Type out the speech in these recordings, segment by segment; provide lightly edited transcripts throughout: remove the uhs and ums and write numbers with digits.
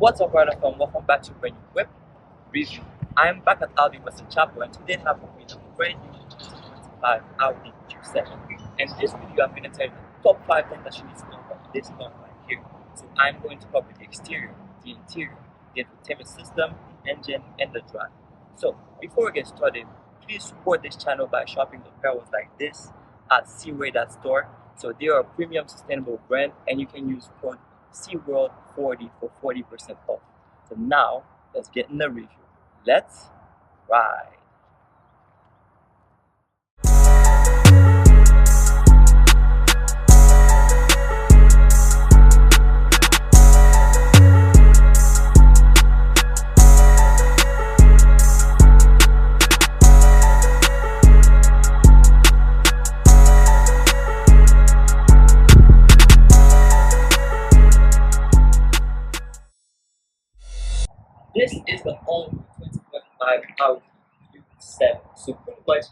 What's up, brother? Welcome back to a brand new whip review. I'm back at Audi Western Chapel, and today I have with me the brand new 2025 Audi Q7. And in this video, I'm going to tell you the top 5 things that you need to know about this car right here. So I'm going to cover the exterior, the interior, the infotainment system, the engine, and the drive. So before we get started, please support this channel by shopping apparel like this at Ceezy.store. So they are a premium sustainable brand, and you can use code SeaWorld40 for 40% off. So now, let's get in the review. Let's ride! This is the only 2025 Audi Q7. So pretty much,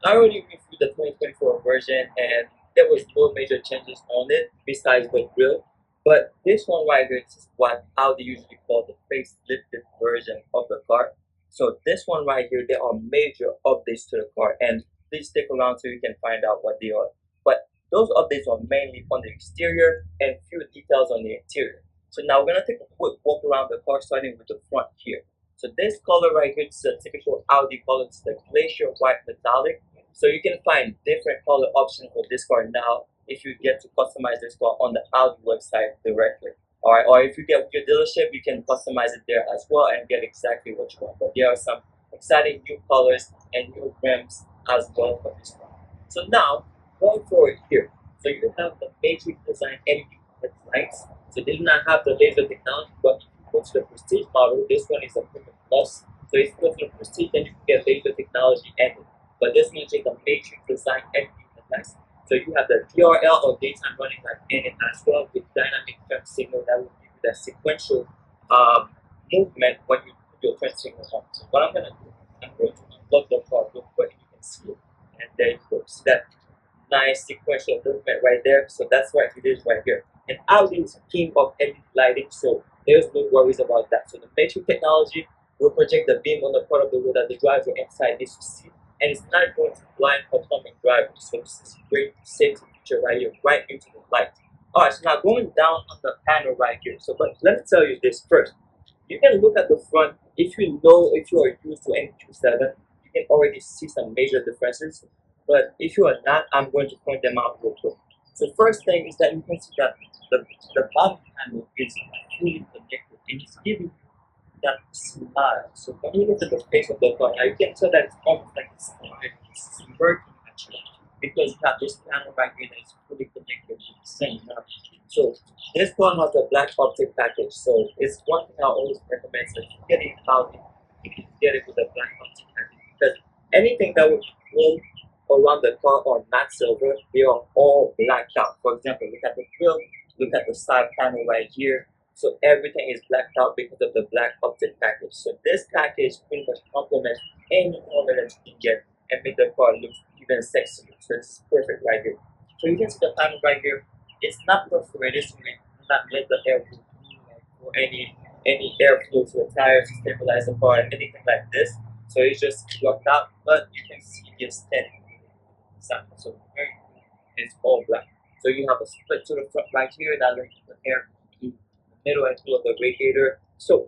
I already reviewed the 2024 version and there was no major changes on it besides the grille. But this one right here, this is what Audi usually call the facelifted version of the car. So this one right here, there are major updates to the car, and please stick around so you can find out what they are. But those updates are mainly on the exterior and few details on the interior. So now we're gonna take a quick walk around the car, starting with the front here. So this color right here is a typical Audi color. It's the glacier white metallic. So you can find different color options for this car now if you get to customize this car on the Audi website directly. Alright, or if you get your dealership, you can customize it there as well and get exactly what you want. But there are some exciting new colors and new rims as well for this car. So now, going forward here, so you have the matrix design LED lights. So they do not have the laser technology, but if you go to the Prestige model, this one is a Premium Plus. So if you go to the Prestige, then you can get laser technology and but this one is the matrix design LED lights. So you have the DRL or daytime running light in it as well with dynamic turn signal that will give you that sequential movement when you put your turn signal on. So what I'm going to do, I'm going to unlock the car real quick, you can see it, and there you go. See that nice sequential movement right there. So that's what it is right here. And Audi is king of LED lighting, so there's no worries about that. So the matrix technology will project the beam on the part of the road that the driver inside needs to see, and it's not going to blind upcoming drivers. So this is great safety feature right here, right into the light. Alright, so now going down on the panel right here. So but let me tell you this first. You can look at the front. If you are used to any Q7, you can already see some major differences. But if you are not, I'm going to point them out real quick. So first thing is that you can see that the bottom panel is fully connected and it's giving you that smile. So when you look at the face of the car, now you can tell that it's almost like it's working actually, because you have this panel right here that is fully connected to the same. So this one has a black optic package. So it's one thing I always recommend. So if you get it out, you can get it with a black optic package, because anything that would roll around the car or matte silver, they are all blacked out. For example, look at the grille, look at the side panel right here. So everything is blacked out because of the black optic package. So this package pretty much complements any color that you can get and make the car look even sexier. So it's perfect right here. So you can see the panel right here. It's not perforated, so you not let the air or any airflow to the tires to stabilize the car and anything like this. So it's just blocked out, but you can see the aesthetic. So very cool. It's all black. So you have a split to the front right here that lets the air to the middle and through of the radiator. So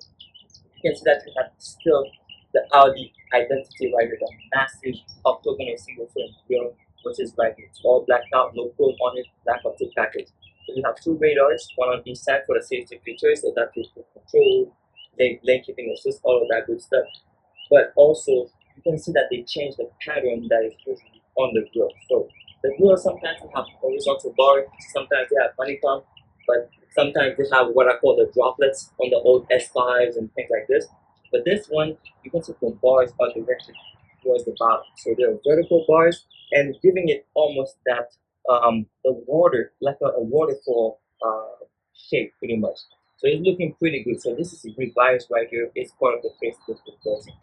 you can see that you have still the Audi identity right here, the massive octagonal single frame grille, which is right here. It's all blacked out, no chrome on it, black optic package. So you have 2 radars, one on each side for the safety features, adaptive control, lane keeping assist, all of that good stuff. But also you can see that they changed the pattern that is usually on the grille. So the grille sometimes have horizontal bars, sometimes they have honeycomb, but sometimes they have what I call the droplets on the old S5s and things like this. But this one, you can see the bars are directed towards the bottom. So they're vertical bars and giving it almost that the water, like a waterfall shape pretty much. So it's looking pretty good. So this is revised right here. It's part of the facelift version.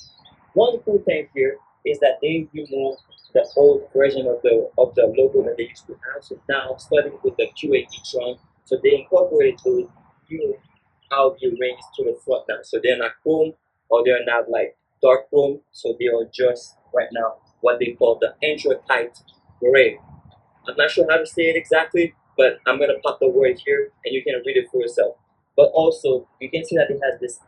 One cool thing here is that they removed the old version of the logo that they used to have. So now, starting with the Q8 e-tron, so they incorporated those new Audi rings to the front now. So they're not chrome or they're not like dark chrome. So they are just right now what they call the Infotainment gray. I'm not sure how to say it exactly, but I'm gonna pop the word here and you can read it for yourself. But also you can see that it has this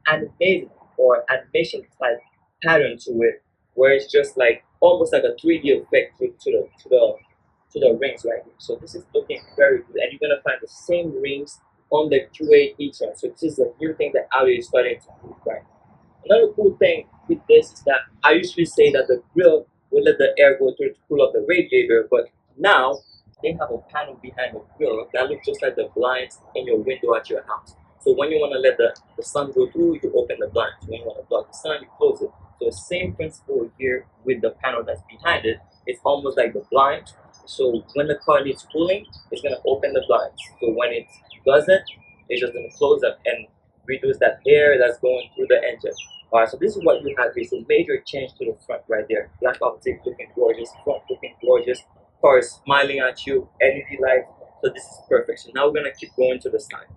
animated or animation type pattern to it, where it's just like almost like a 3D effect to the rings right here. So this is looking very good, and you're gonna find the same rings on the Q8 e-tron. So this is a new thing that Audi is starting to do right now. Another cool thing with this is that I usually say that the grill will let the air go through to cool off the radiator, but now they have a panel behind the grill that looks just like the blinds in your window at your house. So when you want to let the sun go through, you open the blinds. When you want to block the sun, you close it. So the same principle here with the panel that's behind it. It's almost like the blinds. So when the car needs cooling, it's gonna open the blinds. So when it doesn't, it's just gonna close up and reduce that air that's going through the engine. Alright, so this is what you have here. So major change to the front right there. Black optic looking gorgeous, front looking gorgeous, car is smiling at you, LED light. So this is perfect. So now we're gonna keep going to the side.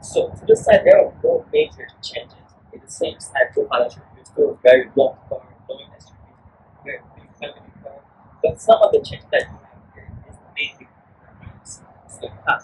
So to the side, there are no major changes in the same side profile as you still very long car, long SUV, very big family car. But some of the changes that you have here is mainly nice. So you have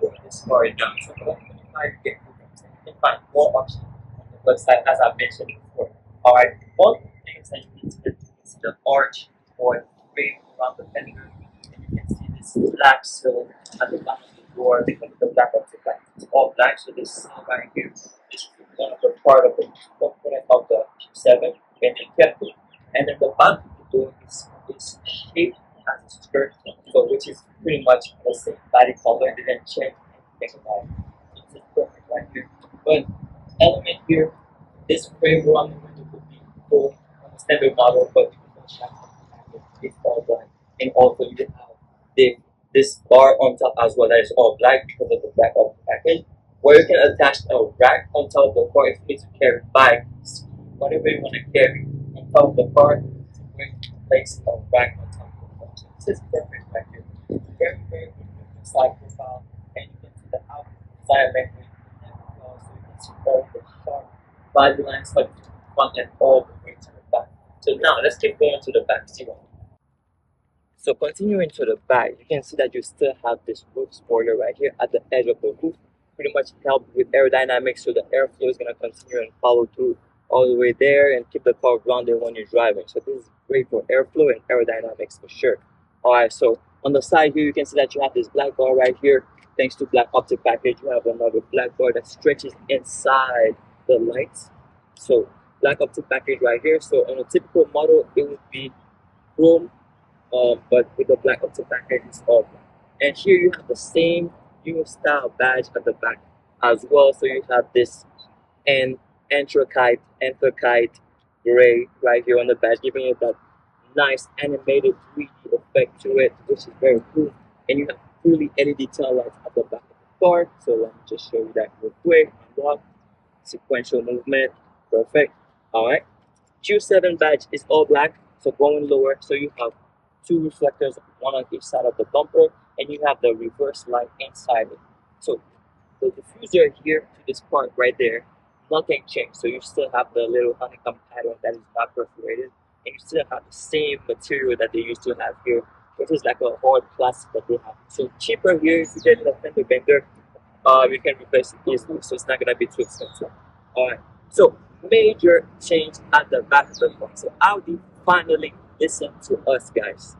for this car down. So for 25 you get you can find more options on the website as I mentioned before. Alright, one thing is that you need to see the arch or frame around the fender, and you can see this black sill at the bottom of the door because of the black optic light. It's all black, so this sill right here is one of the part of the component of the Q7, and they kept it. And then the bottom of the door is shaped as a skirt, so which is pretty much the same body color. They didn't change anything about it. So this is perfect right here. But element here, this frame around the window could be cool on the standard model, but you can have it's all black. And also you have the this bar on top as well that is all black because of the black of the package. Where you can attach a rack on top of the car if you need to carry bikes, whatever you want to carry on top of the car, where you can place a rack on top of the car. So this is perfect right here. Very, very good side profile, and you can see the outside length so you can see all the sharp body lines from the front and all the way to the back. So now let's keep going to the back. See what? So continuing to the back, you can see that you still have this roof spoiler right here at the edge of the roof. Pretty much help with aerodynamics, so the airflow is going to continue and follow through all the way there and keep the car grounded when you're driving. So this is great for airflow and aerodynamics for sure. Alright, so on the side here, you can see that you have this black bar right here. Thanks to black optic package, you have another black bar that stretches inside the lights. So black optic package right here. So on a typical model, it would be chrome, but with the black optic package, it's all black. And here you have the same new style badge at the back as well. So you have this anthracite gray right here on the badge, giving it that nice animated 3D effect to it, which is very cool. And you have fully LED tail lights at the back of the car. So let me just show you that real quick. Unlock, sequential movement, perfect. All right. Q7 badge is all black, so going lower. So you have two reflectors, one on each side of the bumper, and you have the reverse light inside it. So the diffuser here to this part right there, nothing changed. So you still have the little honeycomb pattern that is not perforated, and you still have the same material that they used to have here, which is like a hard plastic that they have. So cheaper here, if you get a fender bender, you can replace it easily, so it's not gonna be too expensive. Alright, so major change at the back of the car. So Audi finally listened to us, guys.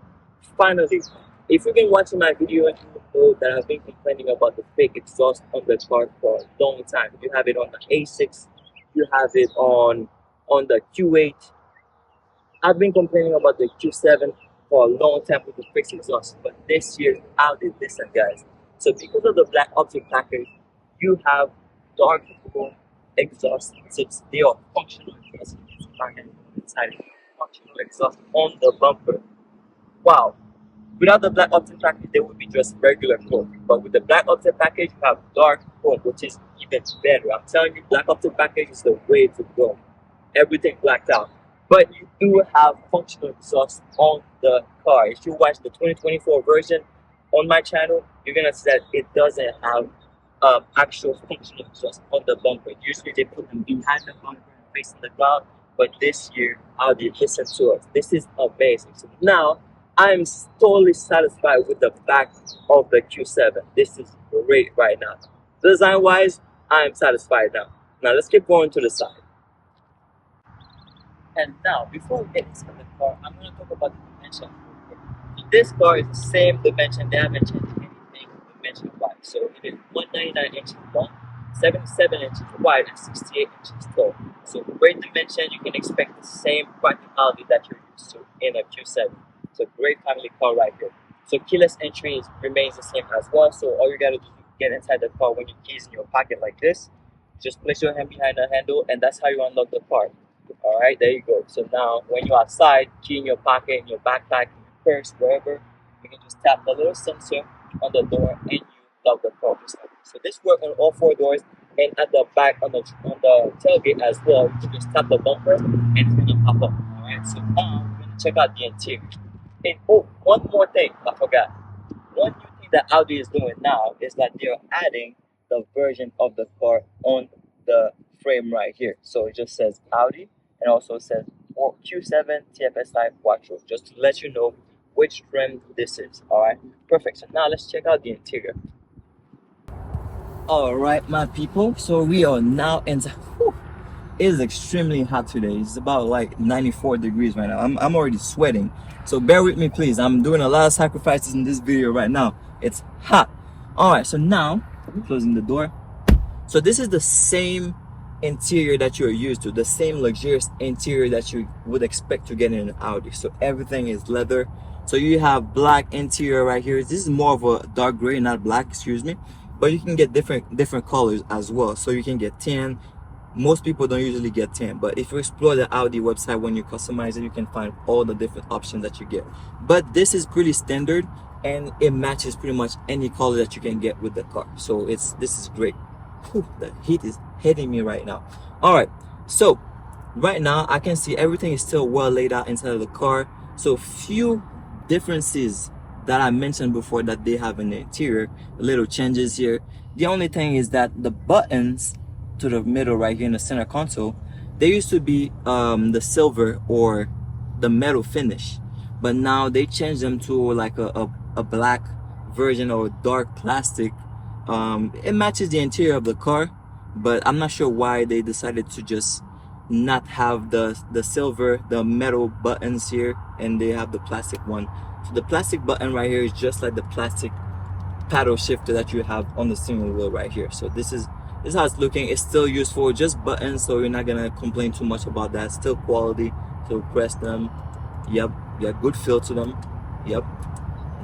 Finally, if you've been watching my video and you know that I've been complaining about the fake exhaust on the car for a long time. You have it on the A6, you have it on the Q8. I've been complaining about the Q7 for a long time with the fixed exhaust, but this year Audi listened, guys. So because of the black optic package, you have dark chrome exhaust tips. They are functional exhaust inside functional exhaust on the bumper. Wow. Without the black optic package, they would be just regular chrome. But with the black optic package, you have dark chrome, which is even better. I'm telling you, black optic package is the way to go. Everything blacked out. But you do have functional exhaust on the car. If you watch the 2024 version on my channel, you're gonna see that it doesn't have actual functional exhaust on the bumper. Usually they put them behind the bumper and facing the ground, but this year Audi listened to us. This is amazing. So now I'm totally satisfied with the back of the Q7. This is great right now. Design wise, I'm satisfied now. Now let's keep going to the side. And now, before we get into the car, I'm going to talk about the dimension. This car is the same dimension. They haven't changed anything dimension-wise. So it is 199 inches long, 77 inches wide, and 68 inches tall. So great dimension. You can expect the same practicality that you're used to in a Q7. It's a great family car right here. So keyless entry remains the same as well. So all you gotta do is get inside the car when your keys in your pocket like this. Just place your hand behind the handle, and that's how you unlock the car. All right, there you go. So now, when you're outside, key in your pocket, in your backpack, in your purse, wherever, you can just tap the little sensor on the door, and you lock the car just like this. So this works on all four doors, and at the back on the tailgate as well. You can just tap the bumper, and it's gonna pop up. All right. So now we're gonna check out the interior. And oh, one more thing I forgot. One new thing that Audi is doing now is that they're adding the version of the car on the frame right here. So it just says Audi and also says Q7 TFSI Quattro, just to let you know which trim this is. Alright, perfect. So now let's check out the interior. Alright, my people, so we are now into it is extremely hot today. It's about like 94 degrees right now. I'm already sweating. So bear with me, please. I'm doing a lot of sacrifices in this video right now. It's hot. All right, so now closing the door. So this is the same interior that you're used to, the same luxurious interior that you would expect to get in an Audi. So everything is leather. So you have black interior right here. This is more of a dark gray, not black, excuse me. But you can get different colors as well. So you can get tan. Most people don't usually get tan, but if you explore the Audi website when you customize it, you can find all the different options that you get. But this is pretty standard, and it matches pretty much any color that you can get with the car. So this is great. Whew, the heat is hitting me right now. All right, so right now I can see everything is still well laid out inside of the car. So few differences that I mentioned before that they have in the interior, little changes here. The only thing is that the buttons to the middle right here in the center console, they used to be the silver or the metal finish, but now they changed them to like a black version or dark plastic. It matches the interior of the car, but I'm not sure why they decided to just not have the silver, the metal buttons here, and they have the plastic one. So the plastic button right here is just like the plastic paddle shifter that you have on the steering wheel right here. So this is how it's looking. It's still useful, just buttons, so you're not gonna complain too much about that. Still quality. So press them. Yep, yeah, good feel to them. Yep,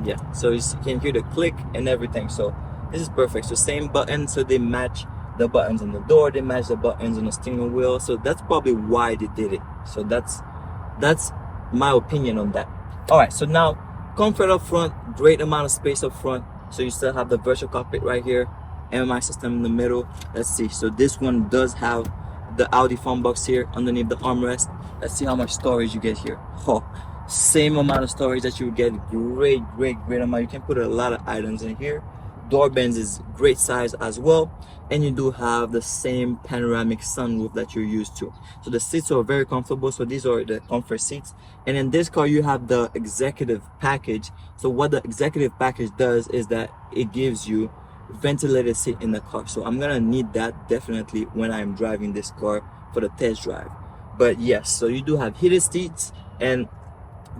yeah. So you can hear the click and everything. So this is perfect. So same button, so they match the buttons on the door, they match the buttons on the steering wheel. So that's probably why they did it. So that's my opinion on that. All right, so now comfort up front, great amount of space up front. So you still have the virtual cockpit right here, MMI system in the middle. Let's see. So this one does have the Audi phone box here underneath the armrest. Let's see how much storage you get here. Oh, same amount of storage that you would get. Great amount. You can put a lot of items in here. Door bends is great size as well, and you do have the same panoramic sunroof that you're used to. So the seats are very comfortable. So these are the comfort seats. And in this car you have the executive package. So what the executive package does is that it gives you ventilated seat in the car. So I'm gonna need that definitely when I'm driving this car for the test drive. But yes, so you do have heated seats and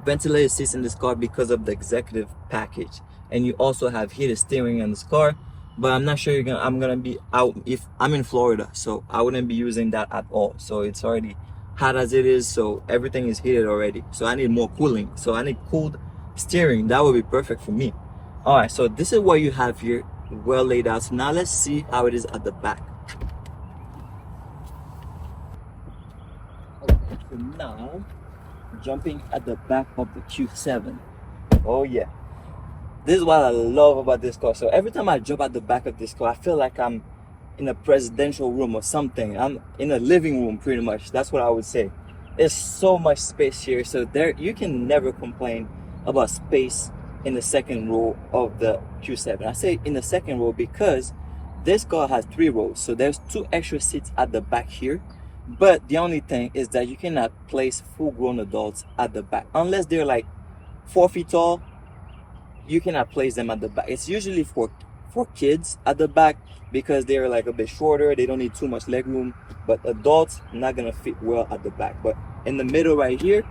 ventilated seats in this car because of the executive package, and you also have heated steering in this car. But I'm not sure I'm gonna be out if I'm in Florida, so I wouldn't be using that at all. So it's already hot as it is, so everything is heated already. So I need more cooling, so I need cooled steering. That would be perfect for me. All right, so this is what you have here, well laid out. So now let's see how it is at the back. Okay, so now jumping at the back of the Q7. Oh yeah, this is what I love about this car. So every time I jump at the back of this car, I feel like I'm in a presidential room or something. I'm in a living room pretty much. That's what I would say. There's so much space here, so there you can never complain about space in the second row of the Q7. I say in the second row because This car has 3 rows, so there's 2 extra seats at the back here. But the only thing is that you cannot place full-grown adults at the back unless they're like 4 feet tall. You cannot place them at the back. It's usually for kids at the back because they're like a bit shorter. They don't need too much leg room. But adults not gonna fit well at the back. But in the middle right here,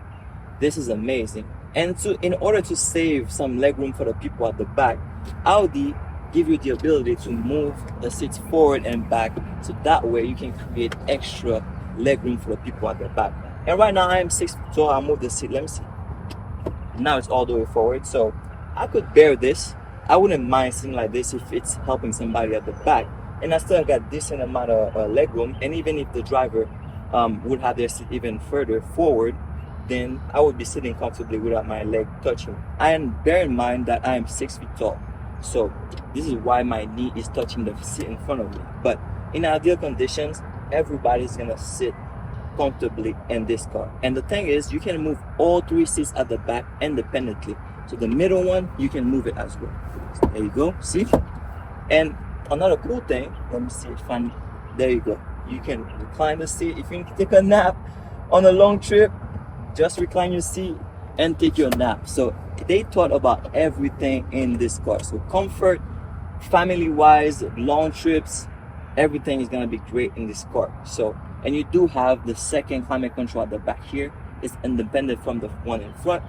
this is amazing. And in order to save some legroom for the people at the back, Audi give you the ability to move the seats forward and back, so that way you can create extra legroom for the people at the back. And right now I am 6 feet tall. I move the seat. Let me see. Now it's all the way forward, so I could bear this. I wouldn't mind sitting like this if it's helping somebody at the back, and I still got decent amount of leg room. And even if the driver would have their seat even further forward, then I would be sitting comfortably without my leg touching. And bear in mind that I am 6 feet tall, so this is why my knee is touching the seat in front of me. But in ideal conditions, everybody's gonna sit comfortably in this car. And the thing is, you can move all 3 seats at the back independently. So the middle one, you can move it as well. So there you go, see? And another cool thing, let me see if I'm, there you go. You can recline the seat. If you need to take a nap on a long trip, just recline your seat and take your nap. So they thought about everything in this car. So comfort, family-wise, long trips, everything is gonna be great in this car. So, and you do have the second climate control at the back here. It's independent from the one in front.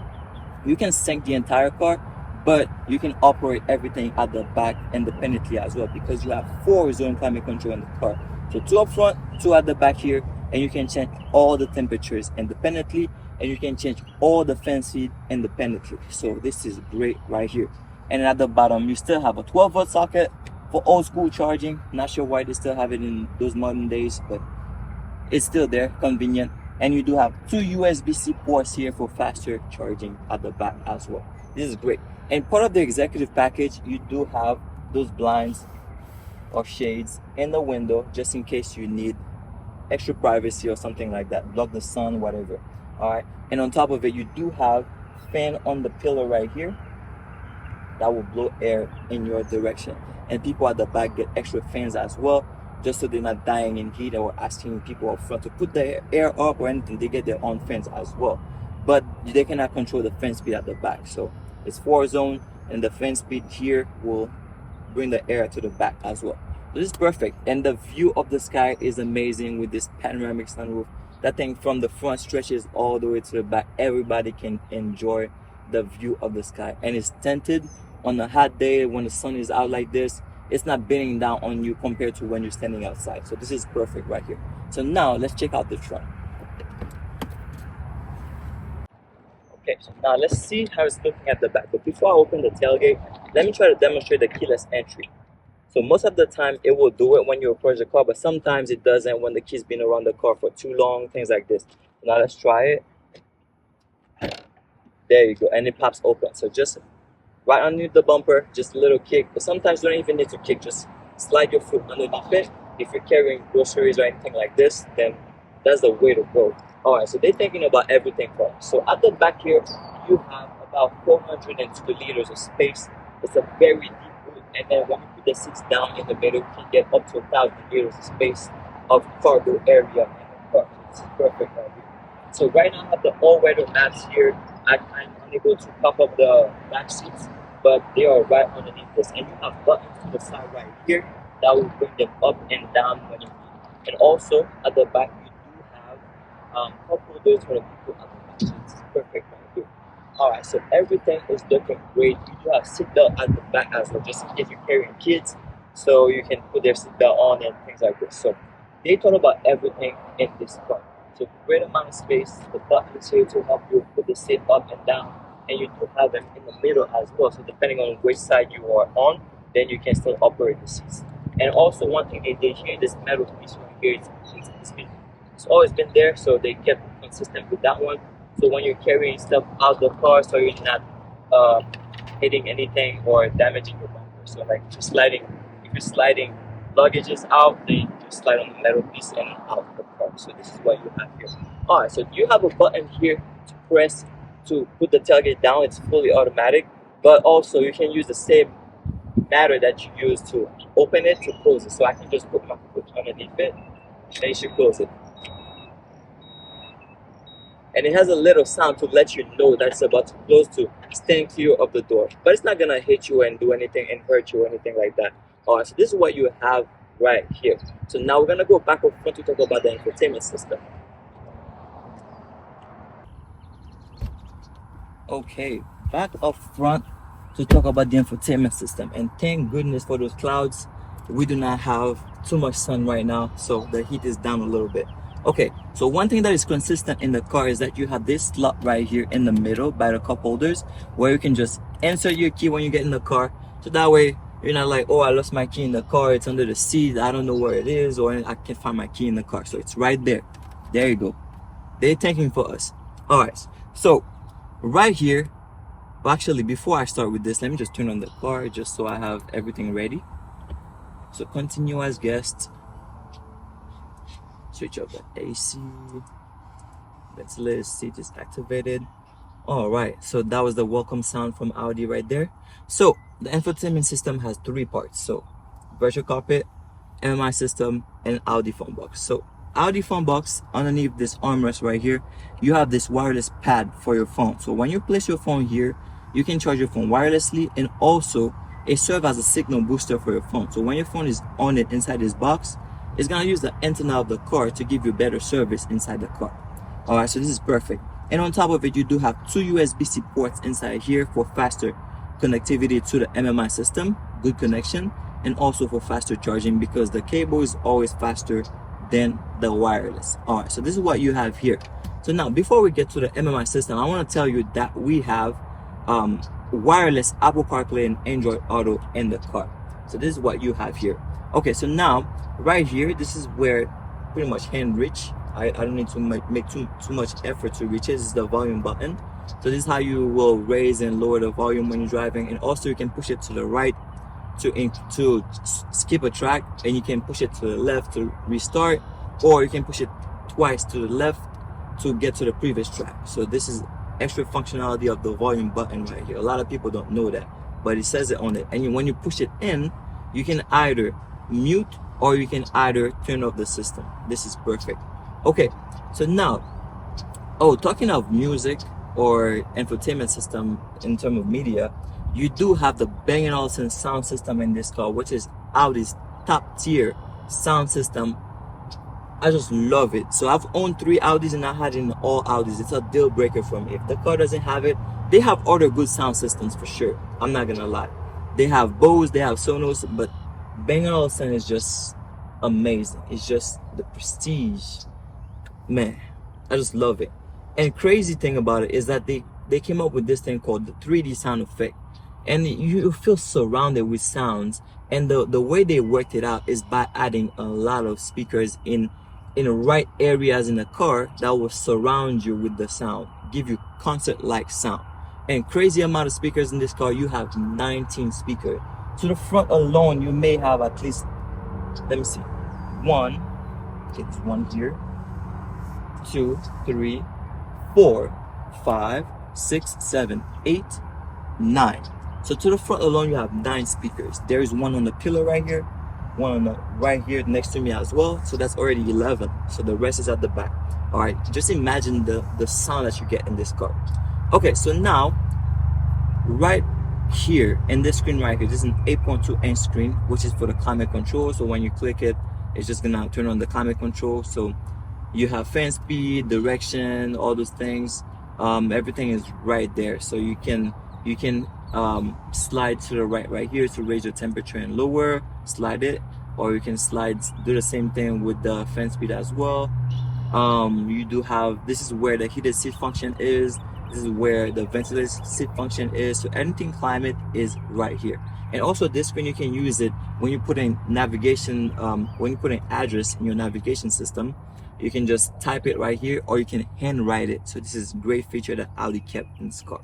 You can sync the entire car, but you can operate everything at the back independently as well, because you have 4 zone climate control in the car. So 2 up front, 2 at the back here, and you can change all the temperatures independently, and you can change all the fan speed independently. So this is great right here. And at the bottom, you still have a 12-volt socket for old school charging. Not sure why they still have it in those modern days, but it's still there, convenient. And you do have 2 USB-C ports here for faster charging at the back as well. This is great. And part of the executive package, you do have those blinds or shades in the window just in case you need extra privacy or something like that, block the sun, whatever. All right. And on top of it, you do have fan on the pillar right here that will blow air in your direction. And people at the back get extra fans as well, just so they're not dying in heat or asking people up front to put the air up or anything. They get their own fans as well, but they cannot control the fan speed at the back. So it's 4 zone, and the fan speed here will bring the air to the back as well. So this is perfect. And the view of the sky is amazing with this panoramic sunroof. That thing from the front stretches all the way to the back. Everybody can enjoy the view of the sky, and it's tinted on a hot day when the sun is out like this. It's not beating down on you compared to when you're standing outside. So this is perfect right here. So now let's check out the front. Okay, so now let's see how it's looking at the back. But before I open the tailgate, let me try to demonstrate the keyless entry. So most of the time it will do it when you approach the car, but sometimes it doesn't when the key's been around the car for too long, things like this. Now let's try it. There you go, and it pops open. So just right underneath the bumper, just a little kick. But sometimes you don't even need to kick, just slide your foot underneath it. If you're carrying groceries or anything like this, then that's the way to go. All right, so they're thinking about everything for us. So at the back here, you have about 402 liters of space. It's a very deep boot, and then when you put the seats down in the middle, you can get up to 1,000 liters of space of cargo area in the car. This is perfect right here. So right now I have the all-weather mats here. I'm unable to pop up the back seats, but they are right underneath this. And you have buttons to the side right here that will bring them up and down when you need. And also at the back, you do have cup holders for the people at the back. So this is perfect right here. Alright, so everything is looking great. You do have seatbelt at the back as well, just in case you're carrying kids, so you can put their seatbelt on and things like this. So they thought about everything in this car. So great amount of space. The buttons here to help you put the seat up and down, and you do have them in the middle as well. So depending on which side you are on, then you can still operate the seats. And also one thing they did here, this metal piece right here, it's always been there, so they kept consistent with that one. So when you're carrying stuff out the car, so you're not hitting anything or damaging your bumper. So like if you're sliding luggages out, then you just slide on the metal piece and out the car. So this is what you have here. Alright, so you have a button here to press to put the tailgate down. It's fully automatic, but also you can use the same matter that you use to open it to close it. So I can just put my foot underneath it, and it should close it. And it has a little sound to let you know that it's about to close, to stand clear of the door. But it's not gonna hit you and do anything and hurt you or anything like that. Alright, so this is what you have right here. So now we're gonna go back up front to talk about the infotainment system. Okay, back up front to talk about the infotainment system. And thank goodness for those clouds. We do not have too much sun right now, so the heat is down a little bit. Okay, so one thing that is consistent in the car is that you have this slot right here in the middle by the cup holders, where you can just insert your key when you get in the car. So that way you're not like, oh, I lost my key in the car, it's under the seat, I don't know where it is, or I can't find my key in the car. So it's right there. There you go. They're thanking for us. Alright, so right here, well, actually, before I start with this, let me just turn on the car just so I have everything ready. So continue as guest. Switch up the AC. Let's let the seat is activated. All right, so that was the welcome sound from Audi right there. So the infotainment system has three parts. So virtual cockpit, MMI system, and Audi phone box. So Audi phone box, underneath this armrest right here, you have this wireless pad for your phone. So when you place your phone here, you can charge your phone wirelessly, and also it serves as a signal booster for your phone. So when your phone is on it inside this box, it's gonna use the antenna of the car to give you better service inside the car. All right, so this is perfect. And on top of it, you do have two USB-C ports inside here for faster connectivity to the MMI system, good connection, and also for faster charging because the cable is always faster than the wireless. All right, so this is what you have here. So now, before we get to the MMI system, I want to tell you that we have wireless Apple CarPlay and Android Auto in the car. So this is what you have here. Okay, so now right here, this is where pretty much hand reach. I don't need to make too much effort to reach it. This is the volume button. So this is how you will raise and lower the volume when you're driving, and also you can push it to the right to skip a track, and you can push it to the left to restart, or you can push it twice to the left to get to the previous track. So this is extra functionality of the volume button right here. A lot of people don't know that, but it says it on it. And when you push it in, you can either mute or you can either turn off the system. This is perfect. Okay, so now, talking of music or infotainment system in terms of media, you do have the Bang & Olufsen sound system in this car, which is Audi's top tier sound system. I just love it. So I've owned 3 Audis and I had it in all Audis. It's a deal breaker for me. If the car doesn't have it, they have other good sound systems for sure. I'm not gonna lie. They have Bose, they have Sonos, but Bang & Olufsen is just amazing. It's just the prestige. Man, I just love it. And crazy thing about it is that they came up with this thing called the 3D sound effect, and you feel surrounded with sounds. And the way they worked it out is by adding a lot of speakers in the right areas in the car that will surround you with the sound, give you concert-like sound. And crazy amount of speakers in this car. You have 19 speakers. To the front alone, you may have at least, let me see, one, it's one here, 2, 3, 4, 5, 6, 7, 8, 9. So to the front alone, you have 9 speakers. There is one on the pillar right here, one on the right here next to me as well. So that's already 11. So the rest is at the back. All right, just imagine the sound that you get in this car. Okay, so now, right here in this screen right here, this is an 8.2 inch screen, which is for the climate control. So when you click it, it's just gonna turn on the climate control. So you have fan speed, direction, all those things. Everything is right there. So you can slide to the right here to raise your temperature and lower, slide it, or you can do the same thing with the fan speed as well. You do have, this is where the heated seat function is. This is where the ventilated seat function is. So anything climate is right here. And also this screen, you can use it when you put in navigation, when you put in address in your navigation system. You can just type it right here, or you can handwrite it. So this is a great feature that Audi kept in this car.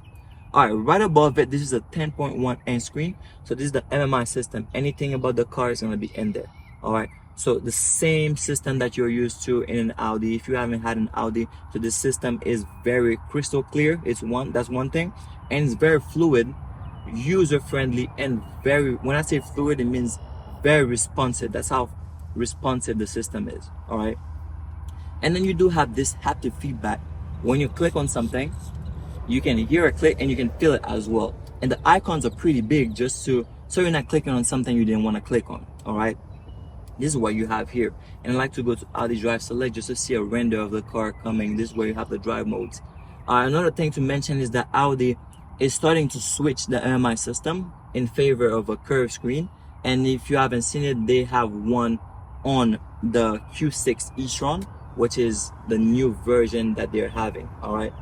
All right, right above it, this is a 10.1 inch screen. So this is the MMI system. Anything about the car is going to be in there. All right, so the same system that you're used to in an Audi. If you haven't had an Audi, so this system is very crystal clear. That's one thing, and it's very fluid. user friendly and very, when I say fluid, it means very responsive. That's how responsive the system is. All right. And then you do have this haptic feedback. When you click on something, you can hear a click and you can feel it as well. And the icons are pretty big, just so you're not clicking on something you didn't want to click on. All right. This is what you have here. And I like to go to Audi Drive Select just to see a render of the car coming. This is where you have the drive modes. Another thing to mention is that Audi is starting to switch the MI system in favor of a curved screen. And if you haven't seen it, they have one on the Q6 e-tron, which is the new version that they're having. All right.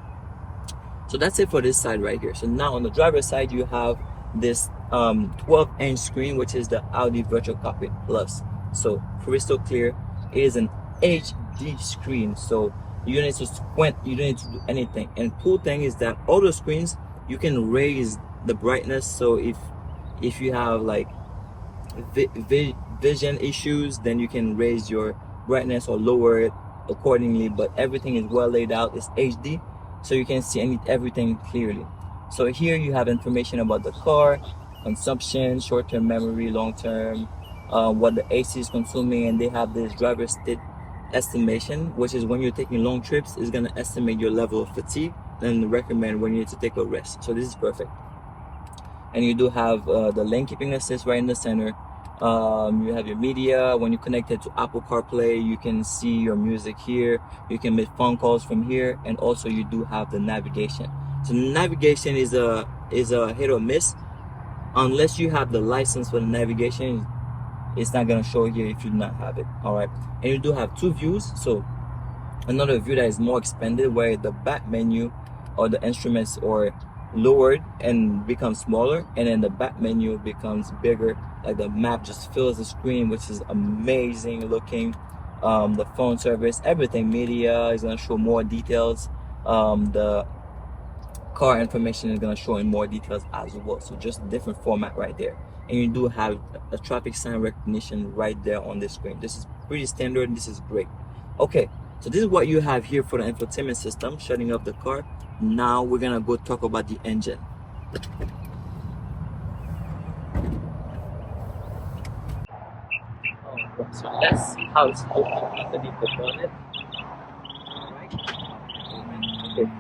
So that's it for this side right here. So now on the driver's side, you have this 12-inch screen, which is the Audi Virtual Cockpit Plus. So crystal clear. It is an HD screen, so you don't need to squint, you don't need to do anything. And cool thing is that all the screens, you can raise the brightness. So if you have like vision issues, then you can raise your brightness or lower it accordingly. But everything is well laid out. It's HD, so you can see everything clearly. So here you have information about the car, consumption, short-term memory, long-term, what the AC is consuming, and they have this driver state estimation, which is when you're taking long trips, is gonna estimate your level of fatigue and recommend when you need to take a rest. So this is perfect. And you do have the lane keeping assist right in the center. You have your media. When you connect it to Apple CarPlay, you can see your music here. You can make phone calls from here, and also you do have the navigation. So navigation is a hit or miss. Unless you have the license for the navigation, it's not gonna show here if you do not have it. All right, and you do have two views. So another view that is more expanded, where the back menu or the instruments are lowered and becomes smaller, and then the back menu becomes bigger, like the map just fills the screen, which is amazing looking. The phone service, everything, media is going to show more details. The car information is going to show in more details as well. So just a different format right there. And you do have a traffic sign recognition right there on the screen. This is pretty standard. This is great. Okay, so this is what you have here for the infotainment system, shutting up the car. Now we're gonna go talk about the engine. So let's see how it's looking underneath the bonnet. Okay.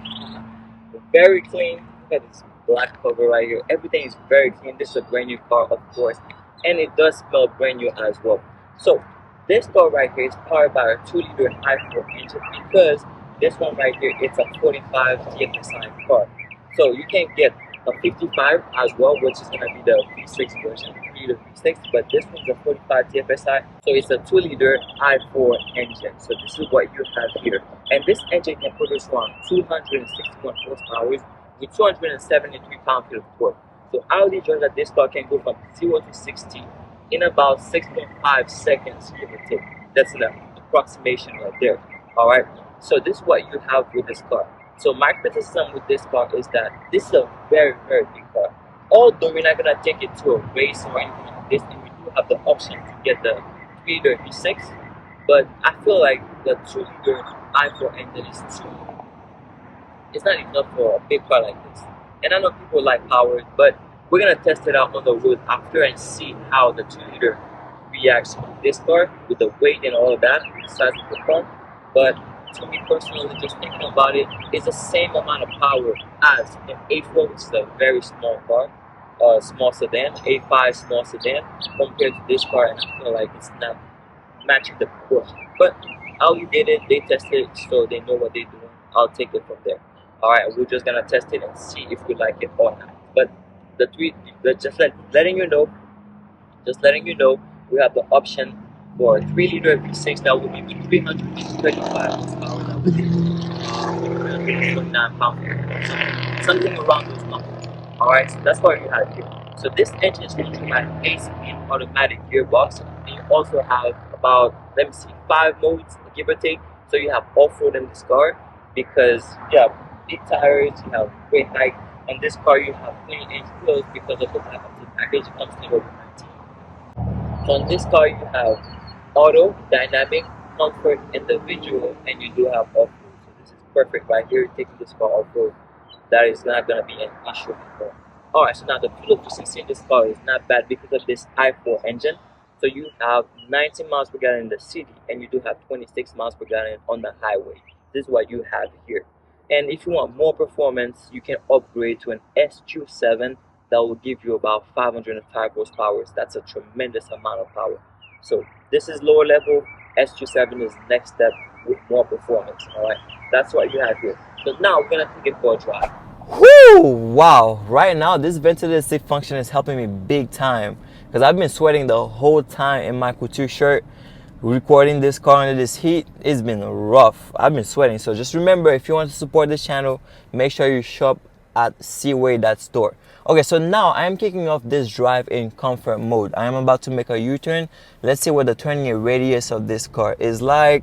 Very clean. Look at this black cover right here. Everything is very clean. This is a brand new car, of course, and it does smell brand new as well. So this car right here is powered by a 2-liter i4 engine, because this one right here, it's a 45 TFSI car. So you can get a 55 as well, which is gonna be the V6 version, 3-liter V6, but this one's a 45 TFSI, so it's a 2-liter i4 engine. So this is what you have here. And this engine can produce around 261 horsepower with 273 pound-feet of torque. So Audi shows that this car can go from 0 to 60 in about 6.5 seconds, give or take. That's an approximation right there. All right. So this is what you have with this car. So my criticism with this car is that this is a very, very big car. Although we're not gonna take it to a race or anything like this, and we do have the option to get the 3-liter V6, but I feel like the 2-liter i4 engine is too. It's not enough for a big car like this. And I know people like power, but we're gonna test it out on the road after and see how the 2-liter reacts with this car, with the weight and all of that, the size of the car. But to me personally, just thinking about it, it's the same amount of power as an A4, which is a very small car, small sedan, A5 small sedan, compared to this car, and I feel like it's not matching the proportion. But Audi did it, they tested it, so they know what they're doing. I'll take it from there. Alright, we're just gonna test it and see if we like it or not. But just letting you know, we have the option for a 3-liter V6 that will be 335 horsepower, that will be 329 pounds, something around those numbers. Alright, so that's what you have here. So this engine is controlled by an 8-speed automatic gearbox, and you also have about, let me see, 5 modes, give or take. So you have off-road in this car, because you have big tires, you have great height. On this car, you have 20-inch wheels because of the back of the package comes in over 19. So on this car, you have auto, dynamic, comfort, individual, and you do have off-road. So this is perfect right here, taking this car off-road. That is not going to be an issue anymore. Alright, so now the fuel efficiency in this car is not bad because of this i4 engine. So you have 19 miles per gallon in the city, and you do have 26 miles per gallon on the highway. This is what you have here. And if you want more performance, you can upgrade to an SQ7 that will give you about 505 horsepower. That's a tremendous amount of power. So this is lower level. SQ7 is next step with more performance. Alright, that's what you have here. So now we're gonna take it for a drive. Whoo! Wow! Right now, this ventilated seat function is helping me big time because I've been sweating the whole time in my couture shirt. Recording this car under this heat, it's been rough. I've been sweating. So just remember, if you want to support this channel, make sure you shop at Ceezy.store. Okay, so now I am kicking off this drive in comfort mode. I am about to make a U-turn. Let's see what the turning radius of this car is like.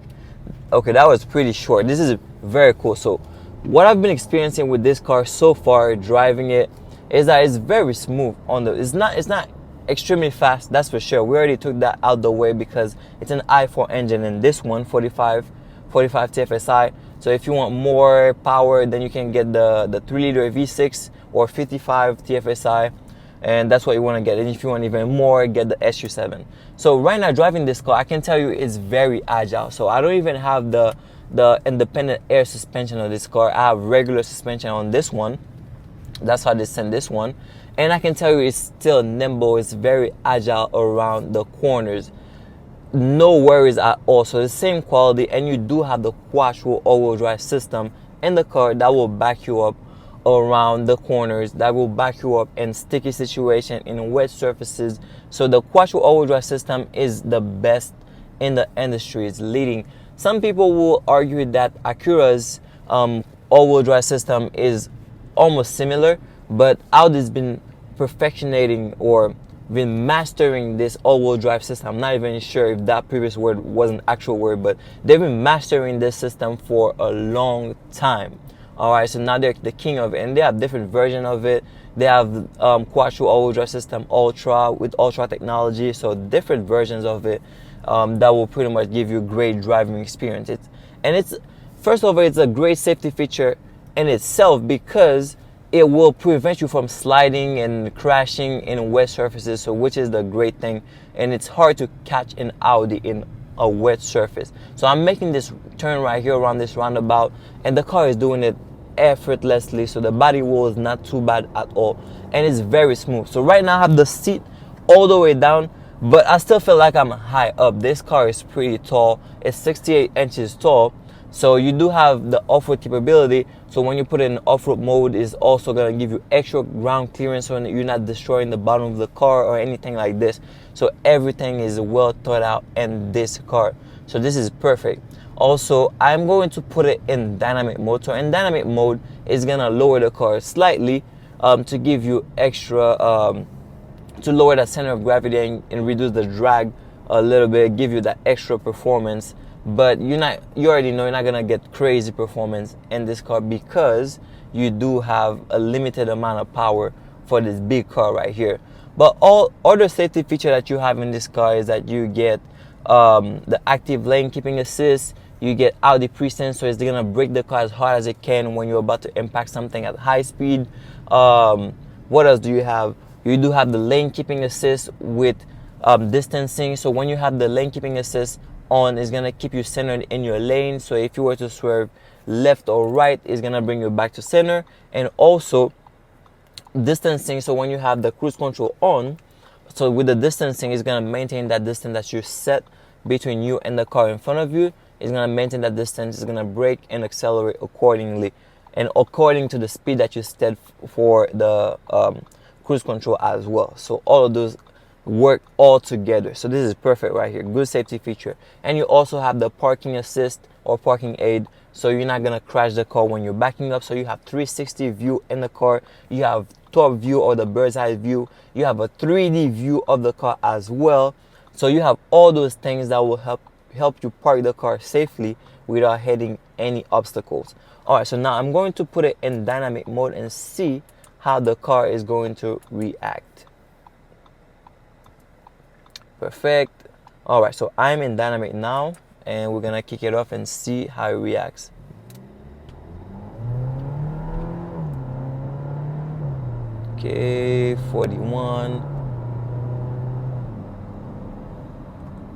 Okay, that was pretty short. This is very cool. So what I've been experiencing with this car so far, driving it, is that it's very smooth on the, it's not extremely fast, that's for sure. We already took that out the way because it's an i4 engine, and this one 45 TFSI. So if you want more power, then you can get the 3-liter V6 or 55 TFSI, and that's what you want to get. And if you want even more, get the SQ7. So right now, driving this car, I can tell you it's very agile. So I don't even have the independent air suspension of this car. I have regular suspension on this one. That's how they send this one. And I can tell you it's still nimble. It's very agile around the corners. No worries at all. So the same quality, and you do have the quattro all-wheel drive system in the car that will back you up around the corners, that will back you up in sticky situation, in wet surfaces. So the quattro all-wheel drive system is the best in the industry. It's leading. Some people will argue that Acura's all-wheel drive system is almost similar, but Audi's been perfectionating or been mastering this all-wheel drive system. I'm not even sure if that previous word was an actual word, but they've been mastering this system for a long time. All right, so now they're the king of it, and they have different versions of it. They have quattro all-wheel drive system ultra with ultra technology, so different versions of it that will pretty much give you great driving experience. It's first of all, it's a great safety feature in itself because it will prevent you from sliding and crashing in wet surfaces, so which is the great thing. And it's hard to catch an Audi in a wet surface. So I'm making this turn right here around this roundabout, and the car is doing it effortlessly. So the body roll is not too bad at all, and it's very smooth. So right now I have the seat all the way down, but I still feel like I'm high up. This car is pretty tall. It's 68 inches tall. So you do have the off-road capability. So when you put it in off-road mode, it's also going to give you extra ground clearance so you're not destroying the bottom of the car or anything like this. So everything is well thought out in this car. So this is perfect. Also, I'm going to put it in dynamic mode. So in dynamic mode, it's going to lower the car slightly to give you extra, to lower the center of gravity and reduce the drag a little bit, give you that extra performance. But you already know you're not gonna get crazy performance in this car because you do have a limited amount of power for this big car right here. But all other safety feature that you have in this car is that you get the active lane keeping assist. You get Audi Presense, so it's gonna brake the car as hard as it can when you're about to impact something at high speed. What else do you have? You do have the lane keeping assist with distancing. So when you have the lane keeping assist on, is gonna keep you centered in your lane. So if you were to swerve left or right, it's gonna bring you back to center. And also distancing. So when you have the cruise control on, so with the distancing, it's gonna maintain that distance that you set between you and the car in front of you. It's gonna maintain that distance. It's gonna brake and accelerate accordingly, and according to the speed that you set for the cruise control as well. So all of those work all together. So this is perfect right here. Good safety feature. And you also have the parking assist or parking aid, so you're not gonna crash the car when you're backing up. So you have 360 view in the car. You have top view or the bird's eye view. You have a 3D view of the car as well. So you have all those things that will help you park the car safely without hitting any obstacles. All right, so now I'm going to put it in dynamic mode and see how the car is going to react. Perfect. All right, so I'm in dynamic now, and we're gonna kick it off and see how it reacts. Okay, 41.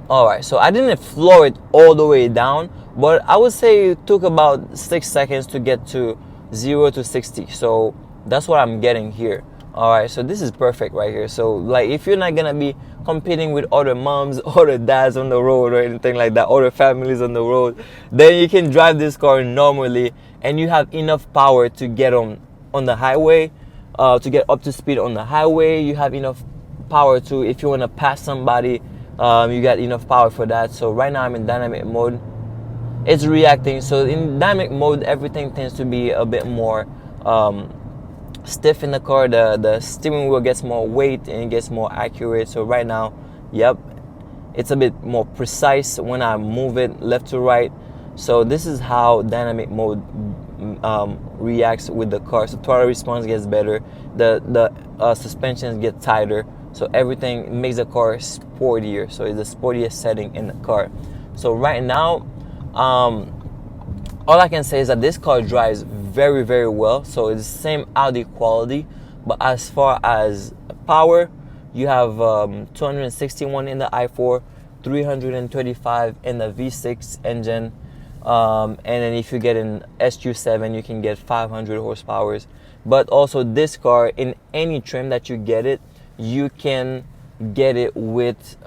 Alright, so I didn't floor it all the way down, but I would say it took about 6 seconds to get to 0 to 60. So that's what I'm getting here. Alright, so this is perfect right here. So like if you're not gonna be competing with other moms, other dads on the road or anything like that, other families on the road, then you can drive this car normally and you have enough power to get on the highway, to get up to speed on the highway. You have enough power to, if you want to pass somebody, you got enough power for that. So right now I'm in dynamic mode. It's reacting. So in dynamic mode, everything tends to be a bit more stiff in the car. The steering wheel gets more weight and it gets more accurate. So right now, yep, it's a bit more precise when I move it left to right. So this is how dynamic mode reacts with the car. So throttle response gets better. The suspensions get tighter. So everything makes the car sportier. So it's the sportiest setting in the car. So right now, all I can say is that this car drives very, very well. So it's the same Audi quality, but as far as power, you have 261 in the i4, 335 in the V6 engine, and then if you get an SQ7, you can get 500 horsepower. But also this car, in any trim that you get it, you can get it with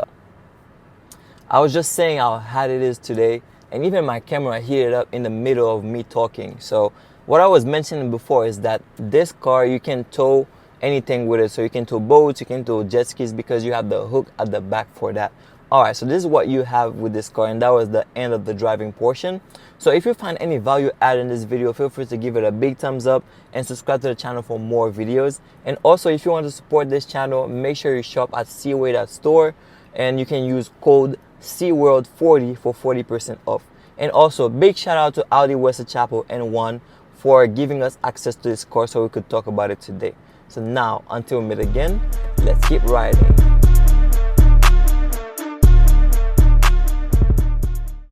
I was just saying how hot it is today, and even my camera heated up in the middle of me talking. So what I was mentioning before is that this car, you can tow anything with it. So you can tow boats, you can tow jet skis, because you have the hook at the back for that. Alright, so this is what you have with this car, and that was the end of the driving portion. So if you find any value added in this video, feel free to give it a big thumbs up and subscribe to the channel for more videos. And also, if you want to support this channel, make sure you shop at Ceezy.store, and you can use code SeaWorld40 for 40% off. And also, big shout out to Audi West Chapel and One for giving us access to this car so we could talk about it today. So now, until we meet again, let's keep riding.